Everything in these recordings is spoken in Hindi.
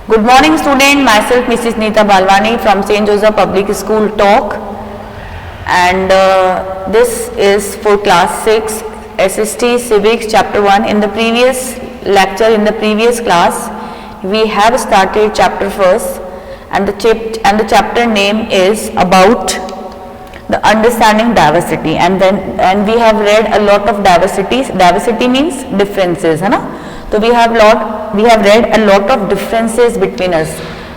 Good morning student, myself Mrs. Neeta Balwani from St. Joseph Public School Talk, and this is for class 6 SST Civics chapter 1. In the previous lecture, in the previous class, we have started chapter first, and the chapter name is about the understanding diversity, and we have read a lot of diversities. Diversity means differences, है ना? So we have read a lot of differences between us.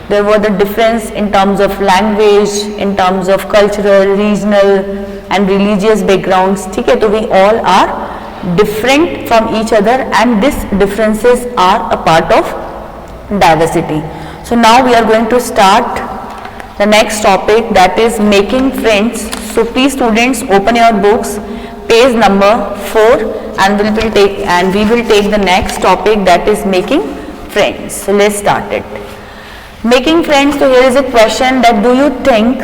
There were the difference in terms of language, in terms of cultural, regional and religious backgrounds. ठीक है, तो we all are different from each other, and these differences are a part of diversity. So now we are going to start the next topic, that is making friends. So please students, open your books, page number 4, and we will take the next topic, that is making friends. So let's start it. Making friends. So here is a question, that do you think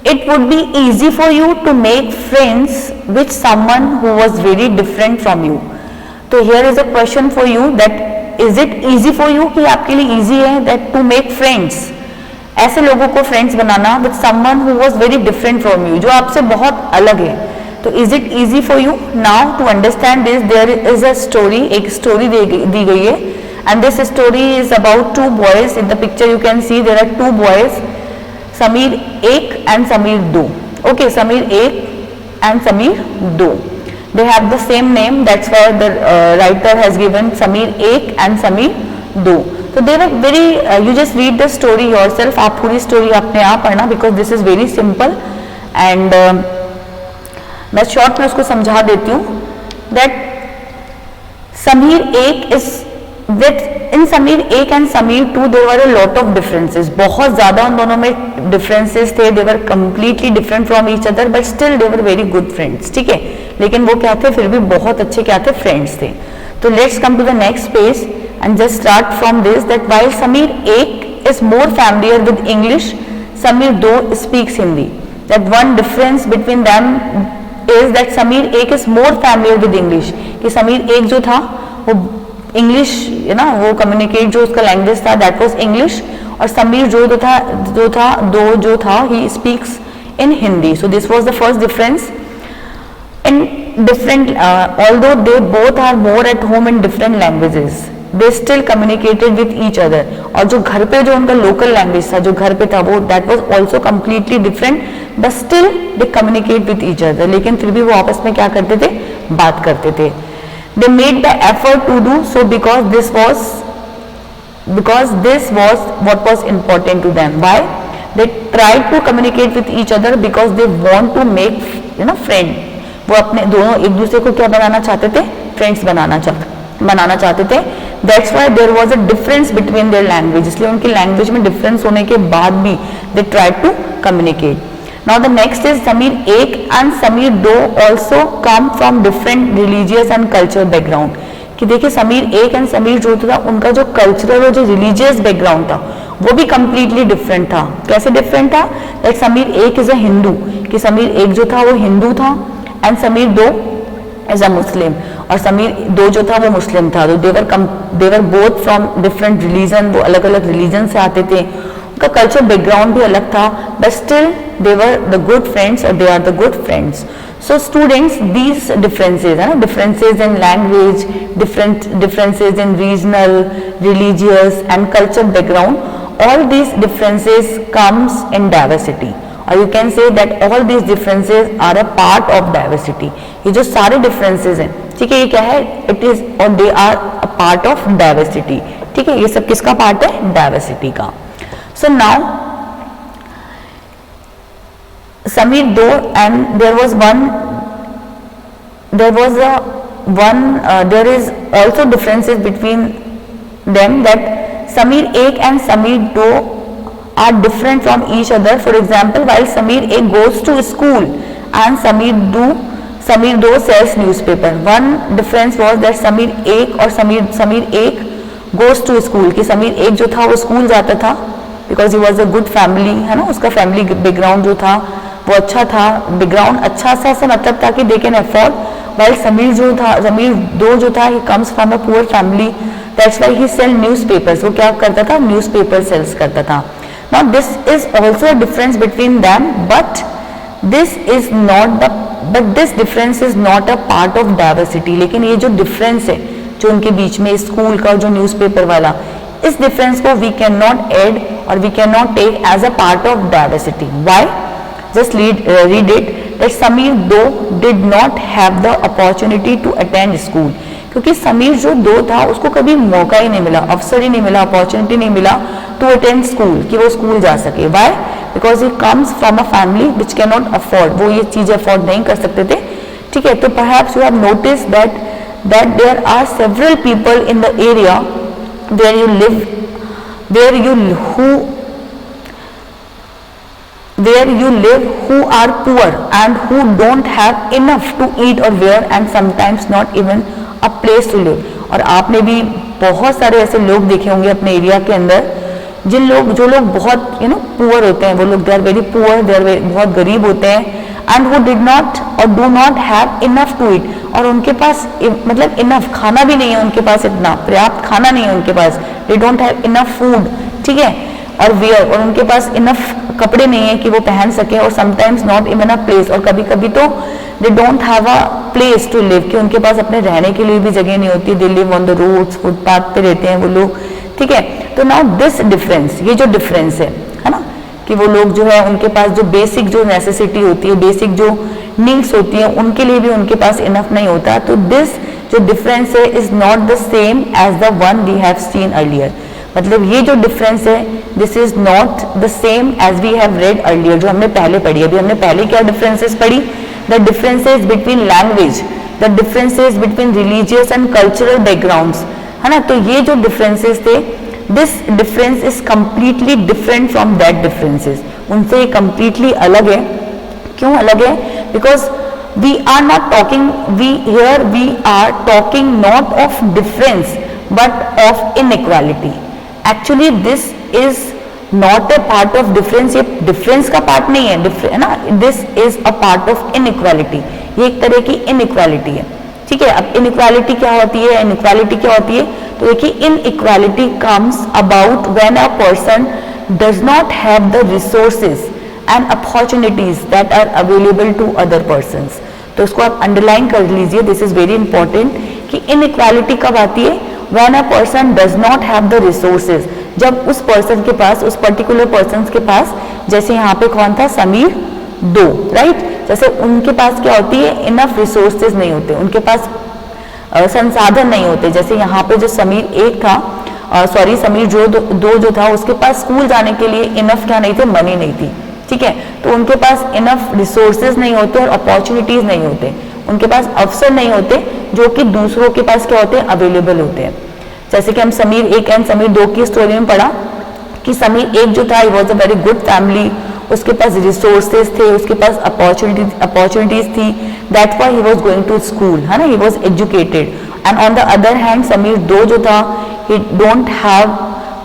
it would be easy for you to make friends with someone who was very different from you? So here is a question for you, that is it easy for you, कि आपके लिए easy है that to make friends, ऐसे लोगों को friends banana with someone who was very different from you, जो आपसे बहुत अलग है. तो is it easy for you? Now to understand this, there is a story, एक story दी गई है, and this story is about two boys. In the picture you can see there are two boys, Sameer 1 and Sameer 2. Okay, Sameer 1 and Sameer 2. They have the same name, that's why the writer has given Sameer 1 and Sameer 2. So they were very, you just read the story yourself, आप पूरी story अपने आप पढ़ना, because this is very simple, and मैं short में उसको समझा देती हूँ. that Sameer 1 is with, in Sameer 1 and Sameer 2 there were a lot of differences. बहुत ज़्यादा उन दोनों में differences थे. They were completely different from each other, but still they were very good friends. ठीक है, लेकिन वो क्या थे, फिर भी बहुत अच्छे क्या थे, friends थे. तो let's come to the next page and just start from this, that while Sameer 1 is more familiar with English, Sameer 2 speaks Hindi. That one difference between them is that Sameer 1 is more familiar with English, कि Sameer 1 जो था वो English, you know, वो communicate जो उसका language था that was English, और Sameer जो था he speaks in Hindi. So this was the first difference. In different, although they both are more at home in different languages, they still communicated with each other. और जो घर पे जो उनका local language था, जो घर पे था वो that was also completely different, but still they communicate with each other. लेकिन फिर भी वो आपस में क्या करते थे, बात करते थे. They made the effort to do so because this was what was important to them. Why? They tried to communicate with each other because they want to make, you know, friend. वो अपने दोनों एक दूसरे को क्या बनाना चाहते थे, फ्रेंड्स बनाना चाहते थे. That's why there was a difference between their language. इसलिए उनकी लैंग्वेज में डिफरेंस होने के बाद भी they tried to communicate. Now the next is Sameer 1 and Sameer 2 also come from different religious and cultural background. कि देखिए Sameer 1 and Sameer 2 था, उनका जो कल्चरल और जो रिलीजियस बैकग्राउंड था वो भी कम्प्लीटली डिफरेंट था. कैसे डिफरेंट था? That Sameer 1 is a Hindu, कि Sameer 1 जो था वो हिंदू था, एंड Sameer 2 एज अ मुस्लिम, और Sameer 2 जो था वो मुस्लिम था. तो देवर बोथ फ्रॉम डिफरेंट रिलीजन, वो अलग अलग रिलीजन से आते थे, उनका कल्चर बैकग्राउंड भी अलग था, but still they were the good friends, और they are the good friends. So students, these differences, differences in language, differences in regional, religious and cultural background, all these differences comes in diversity, or you can say that all these differences are a part of diversity. ये जो सारे differences हैं, ठीक है, ये क्या है, it is or they are a part of diversity. ठीक है, ये सब किसका part है, diversity का. So now Sameer 2 and there is also differences between them, that Sameer 1 and Sameer 2 are different from each other. For example, while Sameer 1 goes to school and Sameer 2 sells newspaper. One difference was that Sameer 1 और Sameer 1 goes to school, कि Sameer 1 जो था वो स्कूल जाता था because he was a good family, है ना, उसका फैमिली बैकग्राउंड जो था वो अच्छा था. बैकग्राउंड अच्छा सा मतलब था कि they can afford while Sameer दो जो था he comes from a poor family, that's why he sell newspapers. वो क्या करता था, न्यूज़पेपर सेल्स करता था. Now this is also a difference between them, but this difference is not a part of diversity. लेकिन ये जो डिफरेंस है जो उनके बीच में स्कूल का जो न्यूज़पेपर वाला, इस डिफरेंस को we cannot add और we cannot take as a part of diversity. Why? Just read it. That Sameer though did not have the opportunity to attend school. क्योंकि समीर जो दो था उसको कभी मौका ही नहीं मिला, अवसर ही नहीं मिला, अपॉर्चुनिटी नहीं मिला टू अटेंड स्कूल, कि वो स्कूल जा सके. Why? Because he comes from a family which can not afford. वो ये चीज़ अफोर्ड नहीं कर सकते थे. ठीक है, तो perhaps you have notice that there are several people in the area where you live, where you live who are poor and who don't have enough to eat or wear and sometimes not even a place to live. और आपने भी बहुत सारे ऐसे लोग देखे होंगे अपने एरिया के अंदर जो लोग बहुत पुअर होते हैं, वो लोग they are very poor, they are बहुत गरीब होते हैं, and who did not or do not have enough to eat. और उनके पास मतलब इनफ खाना भी नहीं है, उनके पास इतना पर्याप्त खाना नहीं है उनके पास, they don't have enough food. ठीक है, और वेयर, और उनके पास इनफ कपड़े नहीं है कि वो पहन सके, और sometimes not even a place, और कभी कभी तो they don't have a place to live, कि उनके पास अपने रहने के लिए भी जगह नहीं होती. They live on the roads, footpath पे रहते हैं वो लोग. ठीक है, तो नाउ दिस डिफरेंस, ये जो डिफरेंस है ना, कि वो लोग जो है उनके पास जो बेसिक जो नेसेसिटी होती है, बेसिक जो नीड्स होती है, उनके लिए भी उनके पास इनफ नहीं होता. तो दिस जो डिफरेंस है is not the same as the one we have seen earlier. मतलब ये जो डिफरेंस है this is not the same as we have read earlier, जो हमने पहले पढ़ी. अभी हमने पहले क्या डिफरेंसेस पढ़ी? The differences between language, the differences between religious and cultural backgrounds, है ना. तो ये जो डिफरेंसेस थे, this difference is completely different from that differences. उनसे कंप्लीटली अलग है. क्यों अलग है? Because we are not talking, we are talking not of difference but of inequality. Actually this is not a part of difference. ये डिफरेंस का पार्ट नहीं है ना, this is a part of inequality. ये एक तरह की इनइक्वालिटी है. ठीक है, अब इनइक्वालिटी क्या होती है? इनइक्वालिटी क्या होती है? तो देखिए, inequality comes about when a person does not have the resources and opportunities that are available to other persons. तो उसको आप अंडरलाइन कर लीजिए, दिस इज वेरी इंपॉर्टेंट, कि इनइक्वालिटी कब आती है? When a person does not have the resources, जब उस पर्सन के पास, उस पर्टिकुलर पर्सन के पास, जैसे यहाँ पे कौन था? समीर दो, राइट. जैसे उनके पास क्या होती है? इनफ रिसोर्सेज नहीं होते, उनके पास संसाधन नहीं होते. जैसे यहाँ पे जो समीर एक था, सॉरी समीर दो जो था, उसके पास स्कूल जाने के लिए इनफ क्या नहीं थे? मनी नहीं थी. ठीक है, तो उनके पास इनफ रिसोर्सेज नहीं होते और अपॉर्चुनिटीज नहीं होते, उनके पास अवसर नहीं होते जो कि दूसरों के पास क्या होते हैं? अवेलेबल होते हैं. जैसे कि हम समीर एक एंड समीर दो की स्टोरी में पढ़ा कि समीर एक जो था, he was a very good family, उसके पास रिसोर्सेज थे, उसके पास अपॉर्चुनिटीज थी, that's why he was going to school, है ना, he was educated. And on the other hand Sameer दो जो था, ही डोंट हैव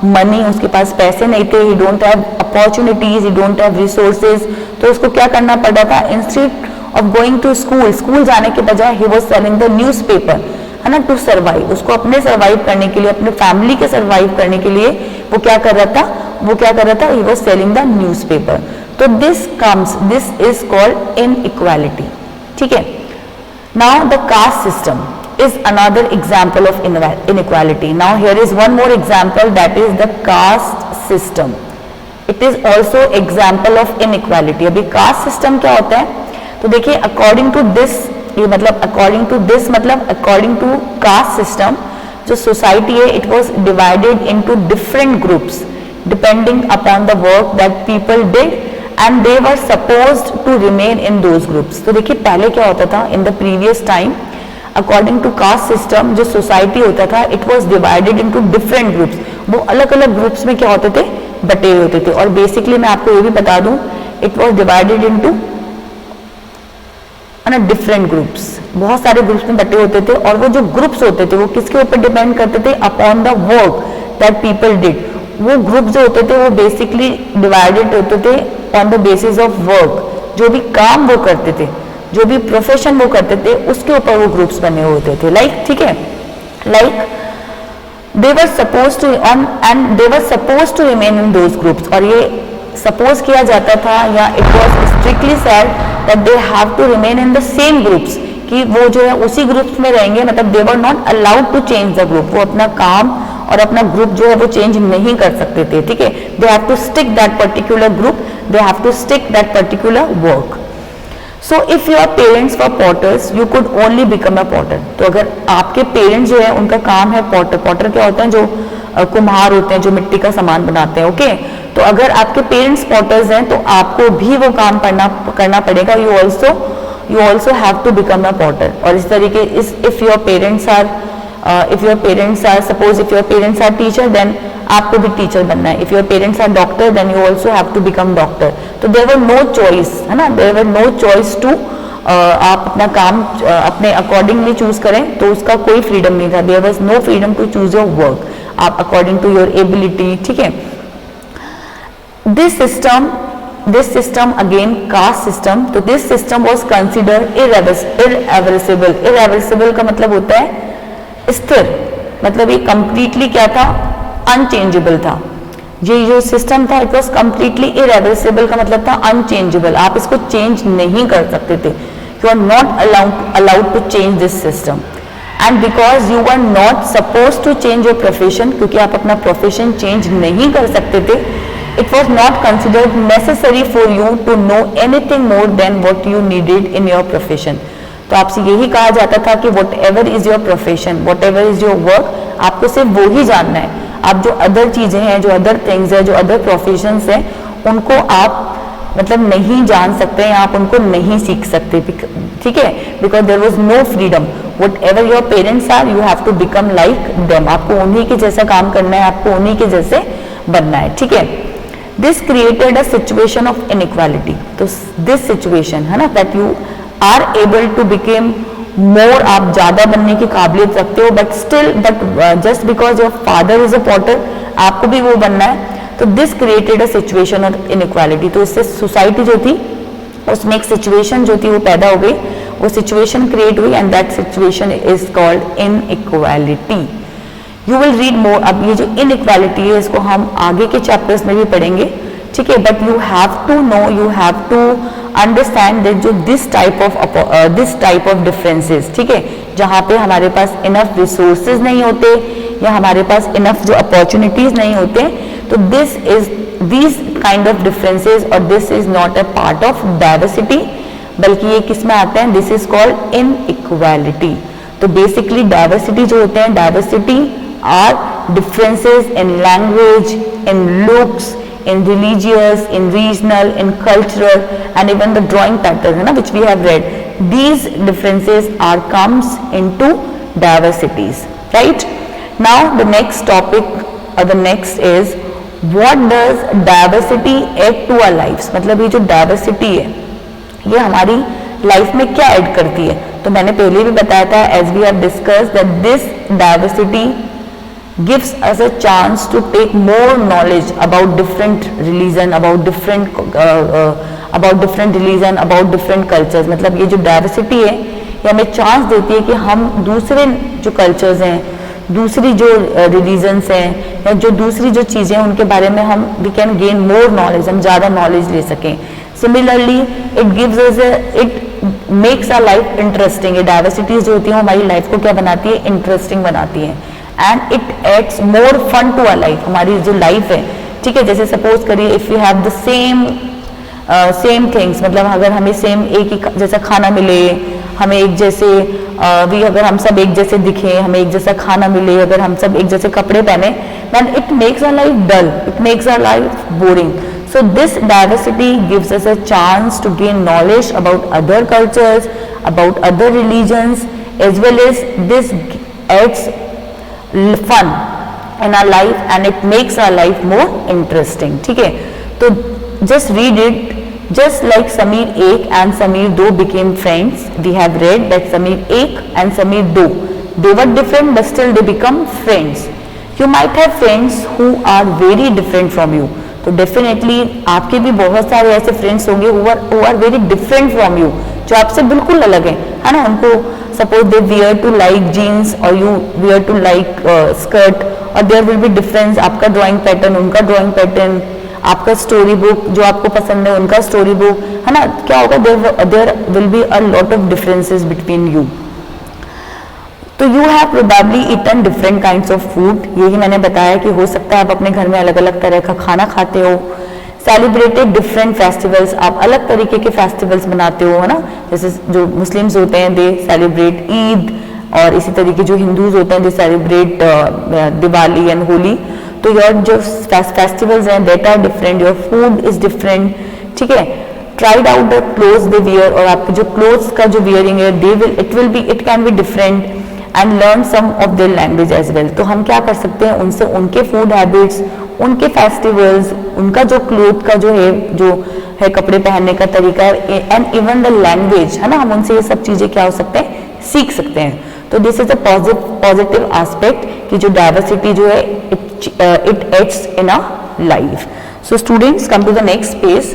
मनी, उसके पास पैसे नहीं थे, he don't have opportunities, he don't have resources. तो उसको क्या करना पड़ा था? Instead of going to school जाने के बजाय he was selling the newspaper, है ना, टू सर्वाइव. उसको अपने सर्वाइव करने के लिए, अपने फैमिली के सर्वाइव करने के लिए वो क्या कर रहा था? ही वाज सेलिंग द न्यूज़पेपर. तो दिस इज कॉल्ड इनइक्वालिटी. ठीक है. Now the caste system is another example of inequality. Now here is one more example, that is the caste system. It is also example of inequality. अभी caste system क्या होता है? तो देखिए, according to this, ये मतलब according to caste system, जो society है, it was divided into different groups depending upon the work that people did and they were supposed to remain in those groups. तो देखिए, पहले क्या होता था? in the previous time, according to caste system जो सोसाइटी होता था, it was divided into different groups. वो अलग अलग ग्रुप्स में क्या होते थे? बटे हुए होते थे. और बेसिकली मैं आपको ये भी बता दूं, it was divided into different groups. बहुत सारे ग्रुप्स में बटे होते थे, और वो जो ग्रुप्स होते थे वो किसके ऊपर डिपेंड करते थे? Upon the work that people did. वो ग्रुप जो होते थे वो बेसिकली डिवाइडेड होते थे on the basis of work. जो भी काम वो करते थे, जो भी प्रोफेशन वो करते थे उसके ऊपर वो ग्रुप्स बने होते थे, लाइक, ठीक है, like they were supposed to and they were supposed to remain in those groups, और ये सपोज किया जाता था या it was strictly said that they have to remain in the same groups, कि वो जो है उसी ग्रुप्स में रहेंगे, मतलब they were not allowed to change the group, वो अपना काम और अपना ग्रुप जो है वो चेंज नहीं कर सकते थे, ठीक है, they have to stick that particular group, they have to stick that particular work. So if your parents were potters you could only become a potter. तो अगर आपके पेरेंट्स जो है उनका काम है पॉटर, पॉटर क्या होता है, जो कुम्हार होते हैं, जो मिट्टी का सामान बनाते हैं, ओके. तो अगर आपके पेरेंट्स पॉटर्स हैं तो आपको भी वो काम करना पड़ेगा. You also have to become a potter. और इस तरीके if your parents are suppose if your parents are teacher then आपको भी टीचर बनना है. If your parents are doctor then you also have to become doctor. तो देयर वर नो चॉइस, है ना, there were no choice to आप अपना काम अपने अकॉर्डिंगली चूज करें, तो उसका कोई फ्रीडम नहीं था. There was no freedom to choose your work, आप अकॉर्डिंग टू योर एबिलिटी, ठीक है. this system again caste system. तो this system was considered irreversible. irreversible का मतलब होता है स्थिर, मतलब ये completely क्या था, unchangeable था. ये जो सिस्टम था इट वॉज कम्प्लीटली इरेवर्सिबल का मतलब था अनचेंजेबल, आप इसको चेंज नहीं कर सकते थे. You are not allowed to change this system. And because you are not suppose to change your profession, क्योंकि आप अपना प्रोफेशन चेंज नहीं कर सकते थे, it was not considered necessary for you to know anything more than what you needed in your profession. तो आपसे यही कहा जाता था कि whatever is your profession, whatever is your work, आपको सिर्फ वो ही जानना है. आप जो अदर चीजें हैं, जो अदर थिंग्स है, जो अदर प्रोफेशंस हैं, उनको आप मतलब नहीं जान सकते हैं, आप उनको नहीं सीख सकते, ठीक है, because there was no freedom. Whatever your parents are you have to become like them. आपको उन्हीं के जैसा काम करना है, आपको उन्हीं के जैसे बनना है, ठीक है. This created a situation of inequality. तो दिस सिचुएशन है ना, that you are able to became more, आप ज्यादा बनने की काबिलियत रखते हो, but just because your father is a potter आपको भी वो बनना है. तो this created a situation of inequality. तो इससे सोसाइटी जो थी उसमें एक सिचुएशन जो थी वो पैदा हो गई, वो सिचुएशन क्रिएट हुई, and that situation is called inequality. You will read more. अब ये जो इनइक्वालिटी है इसको हम आगे के चैप्टर्स में भी पढ़ेंगे, ठीक है, but you have to know, you have to understand that जो दिस टाइप ऑफ डिफरेंसेस, ठीक है, जहाँ पे हमारे पास इनफ रिसोर्सेज नहीं होते या हमारे पास इनफ जो अपॉर्चुनिटीज नहीं होते, तो दीज काइंड ऑफ डिफरेंसेस और this is not a part of diversity, बल्कि ये किस में आते हैं, दिस इज कॉल्ड इनइक्वालिटी. तो बेसिकली डाइवर्सिटी जो होते हैं, diversity are differences in language, in looks, in religious, in regional, in cultural, and even the drawing pattern, which we have read. These differences are comes into diversities, right? Now the next topic or the next is what does diversity add to our lives? मतलब ये जो diversity है ये हमारी लाइफ में क्या ऐड करती है? तो मैंने पहले भी बताया था, as we have discussed, that this diversity gives us a chance to take more knowledge about different religion, about different religion, about different cultures. मतलब ये जो diversity है ये हमें चांस देती है कि हम दूसरे जो कल्चर्स हैं, दूसरी जो रिलीजन्स हैं या जो दूसरी जो चीज़ें हैं उनके बारे में हम we can gain more knowledge, हम ज़्यादा नॉलेज ले सकें. Similarly it gives us it makes our life interesting. ये डाइवर्सिटीज जो होती है हमारी लाइफ को क्या बनाती है, इंटरेस्टिंग बनाती है. And it adds more fun to our life. हमारी जो लाइफ है, ठीक है, जैसे सपोज करिए if you have the same things, मतलब अगर हमें सेम एक ही जैसा खाना मिले, हमें एक जैसे अगर हम सब एक जैसे दिखें, हमें एक जैसा खाना मिले, अगर हम सब एक जैसे कपड़े पहने, then it makes our life dull, it makes our life boring. So this diversity gives us a chance to gain knowledge about other cultures, about other religions, as well as this adds fun in our life and it makes our life more interesting. ठीक है, तो just read it. Just like Sameer Ek and Sameer Do became friends, we have read that Sameer Ek and Sameer Do, they were different but still they become friends. You might have friends who are very different from you. तो डेफिनेटली आपके भी बहुत सारे ऐसे फ्रेंड्स होंगे who are very different from you, जो आपसे बिल्कुल अलग है ना, उनको suppose they wear to like jeans और you wear to like skirt, और देयर विल बी डिफरेंस, आपका ड्राइंग पैटर्न उनका ड्राइंग पैटर्न, आपका स्टोरी बुक जो आपको पसंद है उनका स्टोरी बुक, है ना, क्या होगा, there will be a lot of differences between you. तो you have probably eaten different kinds of food, यही मैंने बताया कि हो सकता है आप अपने घर में अलग अलग तरह का खाना खाते हो। सेलिब्रेटेड डिफरेंट फेस्टिवल्स, आप अलग तरीके के फेस्टिवल्स मनाते हो, है ना, जैसे जो मुस्लिम्स होते हैं दे सेलिब्रेट ईद, और इसी तरीके जो हिंदूज होते हैं they celebrate Diwali and Holi. तो योर जो फेस्टिवल्स हैं that are different, your food is different, ठीक है। Tried out the clothes they wear, और आपके जो क्लोथ्स का जो वियरिंग है it can be different, and learn some of their language as well. तो हम क्या कर सकते हैं, उनसे उनके फूड हैबिट्स, उनके फेस्टिवल्स, उनका जो क्लोथ का जो है कपड़े पहनने का तरीका है, एंड इवन द लैंग्वेज, है ना, हम उनसे ये सब चीजें क्या हो सकते हैं, सीख सकते हैं। तो this is a positive aspect कि जो डाइवर्सिटी जो है it adds in a life. So students come to the next page,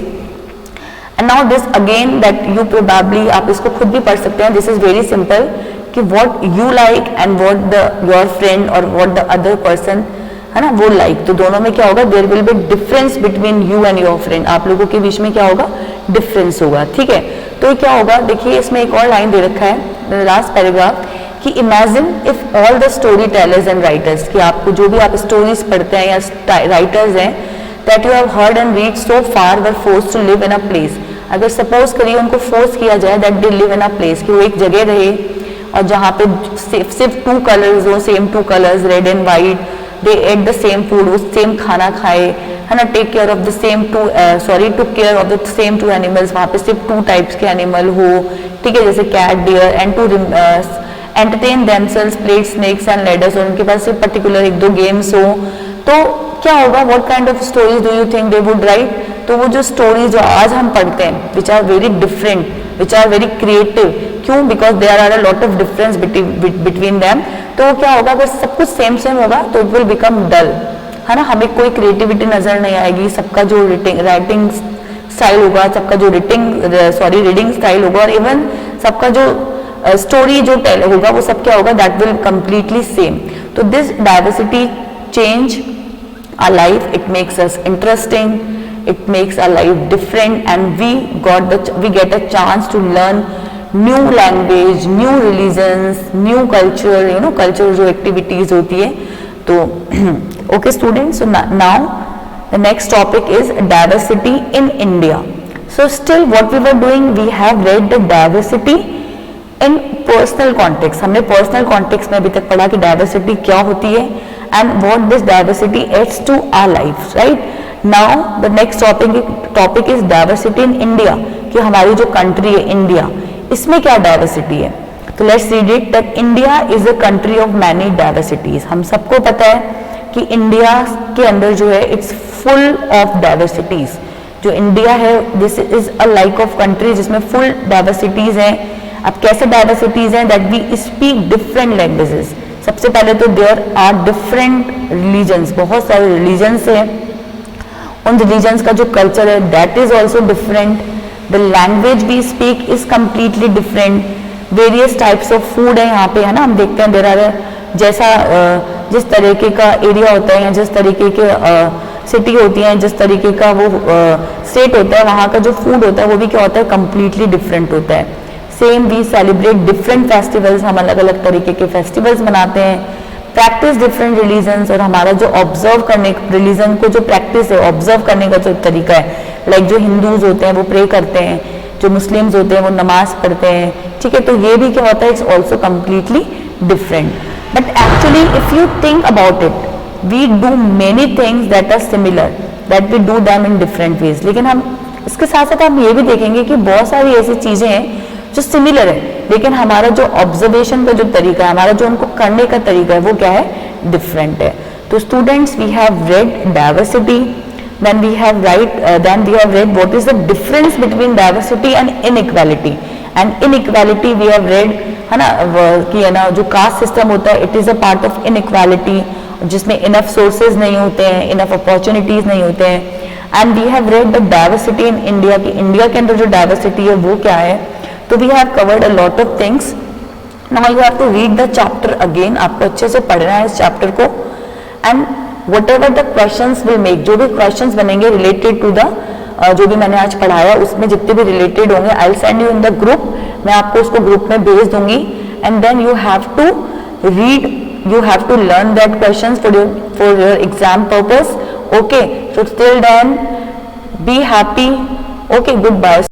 and now this again that you probably, आप इसको खुद भी पढ़ सकते हैं, दिस इज वेरी सिंपल कि what you like and what your friend और व्हाट द अदर पर्सन, है ना, वो लाइक। तो दोनों में क्या होगा, there will be difference between you and your friend, आप लोगों के बीच में क्या होगा, डिफरेंस होगा, ठीक है। तो क्या होगा, देखिए इसमें एक और लाइन दे रखा है लास्ट पैराग्राफ कि imagine if all the story tellers and writers, कि आपको जो भी आप स्टोरीज पढ़ते हैं या राइटर्स हैं that you have heard and read so far were force to live in a place, अगर सपोज करिए उनको फोर्स किया जाए that they live in a place, कि वो एक जगह रहे और जहाँ पे सिर्फ 2 कलर्स हो, same 2 colours red and white, they ate the same food, वो सेम खाना खाए, है ना, take care of the same took care of the same 2 animals, वहाँ पे सिर्फ 2 टाइप्स के एनिमल हो, ठीक है, जैसे cat, deer, and to entertain themselves, played snakes and ladders, और उनके पास सिर्फ पर्टिकुलर 1-2 गेम्स हो। तो क्या होगा, what kind of stories do you think they would write. तो वो जो स्टोरीज जो आज हम पढ़ते हैं which are very different, which are very creative, क्यों, because there are a lot of difference between them. तो क्या होगा, अगर सब कुछ सेम होगा तो इट विल बिकम डल, है ना, हमें कोई क्रिएटिविटी नजर नहीं आएगी, सबका जो राइटिंग स्टाइल होगा, सबका जो रीडिंग स्टाइल होगा, और इवन सबका जो स्टोरी जो टेल होगा वो सब क्या होगा, दैट विल कंप्लीटली सेम। तो this diversity change our life, it makes us interesting, it makes our life different, and we get a chance to learn new language, new religions, new culture, you know, culture जो activities होती है। तो okay students, so now the next topic is diversity in India. So still what we were doing, we have read the diversity in personal context, हमने personal context में अभी तक पढ़ा कि diversity क्या होती है and what this diversity adds to our lives, right? Now the next topic is diversity in India, कि हमारी जो country है इंडिया, इसमें क्या diversity है। तो let's read it that India is a country of many diversities। हम सबको पता है कि इंडिया के अंदर जो है it's full of diversities। जो इंडिया है this is a like of country जिसमें full diversities हैं। अब कैसे diversities हैं, that we speak different languages। सबसे पहले तो there are different religions, बहुत सारे religions हैं, उन रिलीजन्स का जो कल्चर है that is also different, the language we speak is completely different, various types of food है यहाँ पे, है ना, हम देखते हैं देर आर जैसा जिस तरीके का एरिया होता है या जिस तरीके के सिटी होती है, जिस तरीके का वो स्टेट होता है, वहाँ का जो फूड होता है वो भी क्या होता है, कम्प्लीटली डिफरेंट होता है। Same we celebrate different festivals, हम अलग अलग तरीके के फेस्टिवल्स मनाते हैं, प्रैक्टिस डिफरेंट रिलीजन्स, और हमारा जो ऑब्जर्व करने रिलीजन को जो प्रैक्टिस है, ऑब्जर्व करने का जो तरीका है, लाइक जो हिंदूज होते हैं वो प्रे करते हैं, जो मुस्लिम्स होते हैं वो नमाज पढ़ते हैं, ठीक है। तो ये भी क्या होता है, it's also completely different. But actually if you think about it, we do many things that are similar, that we do them in different ways. लेकिन हम इसके साथ साथ हम ये भी देखेंगे कि बहुत सारी ऐसी चीजें हैं जो सिमिलर है, लेकिन हमारा जो ऑब्जर्वेशन का जो तरीका है, हमारा जो उनको करने का तरीका है वो क्या है, डिफरेंट है। तो students we have read diversity, then we have read what is the difference between diversity and inequality, and inequality we have read, है ना, कि है ना जो कास्ट सिस्टम होता है, it is a part of inequality, जिसमें इनफ सोर्सेज नहीं होते हैं, इनफ अपॉर्चुनिटीज नहीं होते हैं। And we have read the diversity in India, कि इंडिया के अंदर जो डाइवर्सिटी है वो क्या है। तो we have covered a lot of things. Now you have to read the chapter again. आपको अच्छे से पढ़ना है इस चैप्टर को. And whatever the questions will make, जो भी क्वेश्चंस बनेंगे रिलेटेड टू द जो भी मैंने आज पढ़ाया उसमें जितने भी रिलेटेड होंगे, I will send you in the group. मैं आपको उसको ग्रुप में भेज दूंगी. And then you have to read, you have to learn that questions for your exam purpose. Okay, so till then be happy. Okay, goodbye.